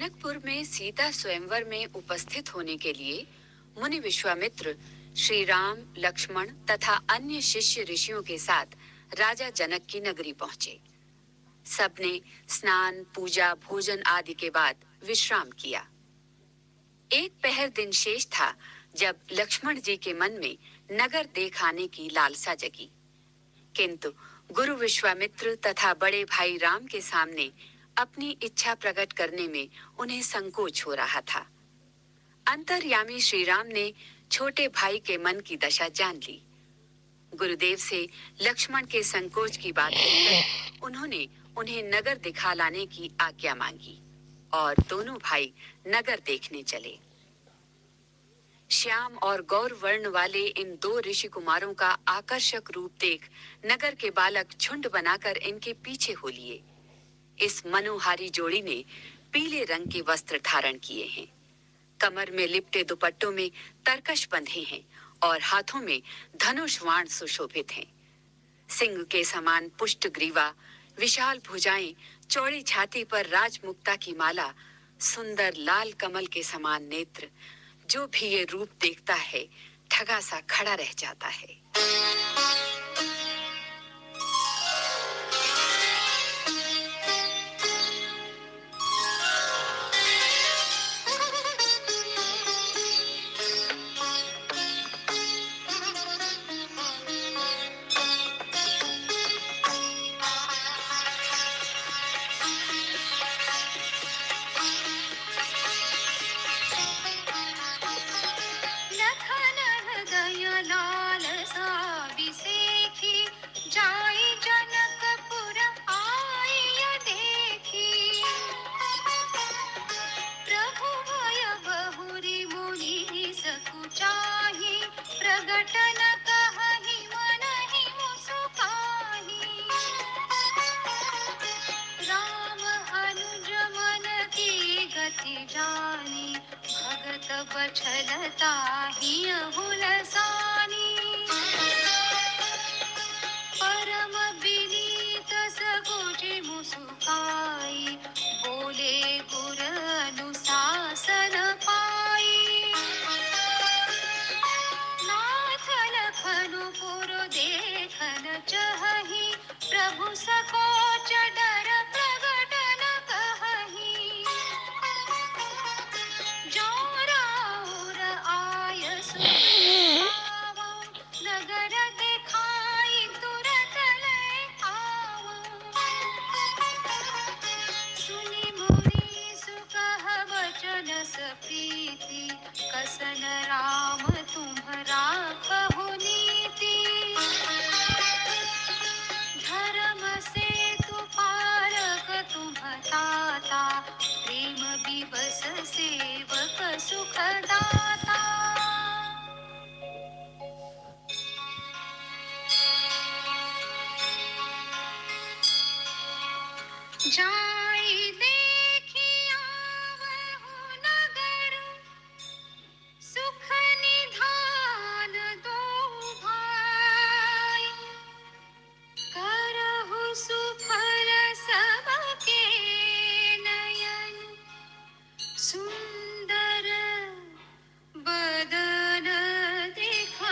जनकपुर में सीता स्वयंवर में उपस्थित होने के लिए मुनि विश्वामित्र श्री राम, लक्ष्मण तथा अन्य शिष्य ऋषियों के साथ राजा जनक की नगरी पहुंचे। सबने स्नान, पूजा, भोजन आदि के बाद विश्राम किया। एक पहर दिन शेष था जब लक्ष्मण जी के मन में नगर देख आने की लालसा जगी, किंतु गुरु विश्वामित्र तथा बड़े भाई राम के सामने अपनी इच्छा प्रकट करने में उन्हें संकोच हो रहा था। अंतर्यामी श्री राम ने छोटे भाई के मन की दशा जान ली। गुरुदेव से लक्ष्मण के संकोच की बात कहकर उन्होंने उन्हें नगर दिखा लाने की आज्ञा मांगी और दोनों भाई नगर देखने चले। श्याम और गौर वर्ण वाले इन दो ऋषि कुमारों का आकर्षक रूप देख नगर के बालक झुंड बनाकर इनके पीछे हो लिए। इस मनोहारी जोड़ी ने पीले रंग के वस्त्र धारण किए हैं, कमर में लिपटे दुपट्टों में तरकश बंधे हैं और हाथों में धनुष बाण सुशोभित हैं। सिंह के समान पुष्ट ग्रीवा, विशाल भुजाएं, चौड़ी छाती पर राजमुक्ता की माला, सुंदर लाल कमल के समान नेत्र, जो भी ये रूप देखता है ठगा सा खड़ा रह जाता है। बछलता ही हुलसानी परम विनीत सकुचि मुस्काई बोले गुर अनुशासन पाई नाथ लखनु पुर देखन चहहि प्रभु सकोच डर प्रगट न कहहि जो राउर आय सुपावा नगर दिखाई तुरत लय आवा सुनि मुनि सुकह वचन सप्रीति कसन राम तुम्हरा कहु नीति धर्म सेतु पारक तुम ताता प्रेम विवश सेवक सुख दाता जाई देखी आवहु नगर सुख निधान दो भाई करहु सुफल सबके नयन सुंदर बदन दिखाई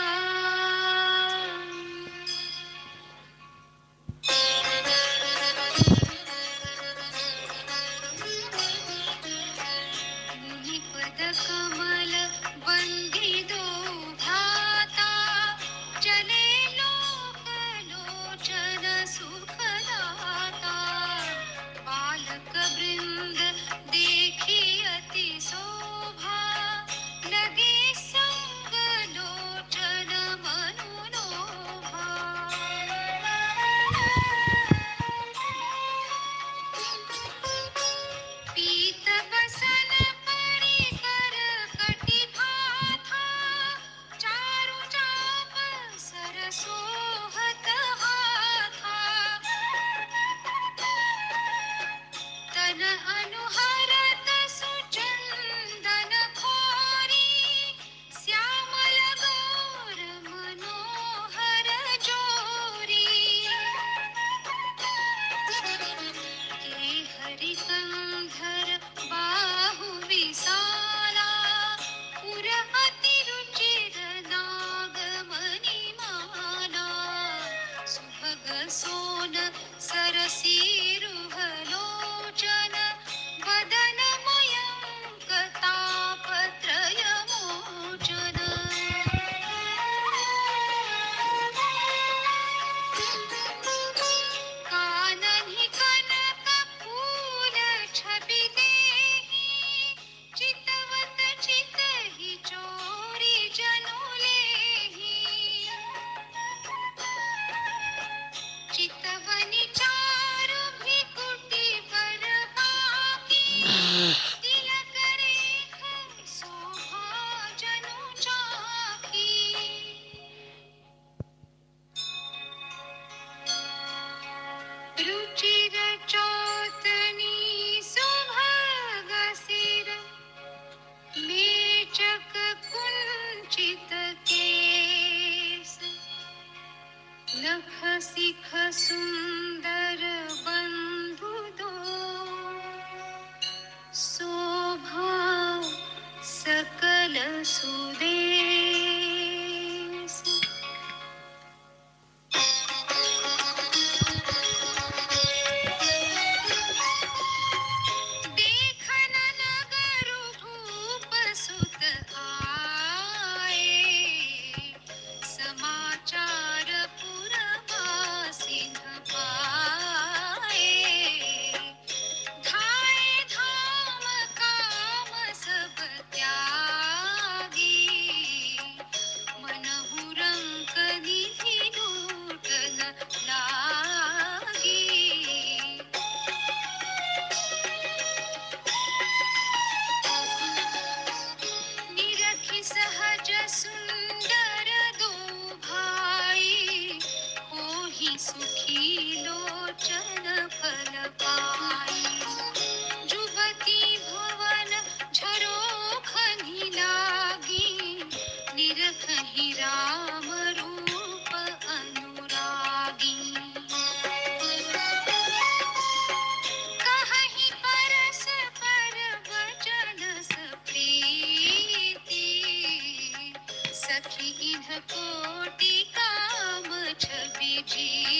सुदेश। देखन नगर भूप सुत आए, समाचार पुरवासिन पाए। धाए धाम काम सब त्यागी, मनहु रंक निधि लूटन लागी। निरखि सहज सुंदर दो भाई, कोहि सुखी लोचन फल पाई। जुबती भुवन झरोखनि लागी, निरखहि राम रूप अनुरागी। कहीं परस पर वचन प्रीति, सखी इन्ह कोटि काम छवि जीति।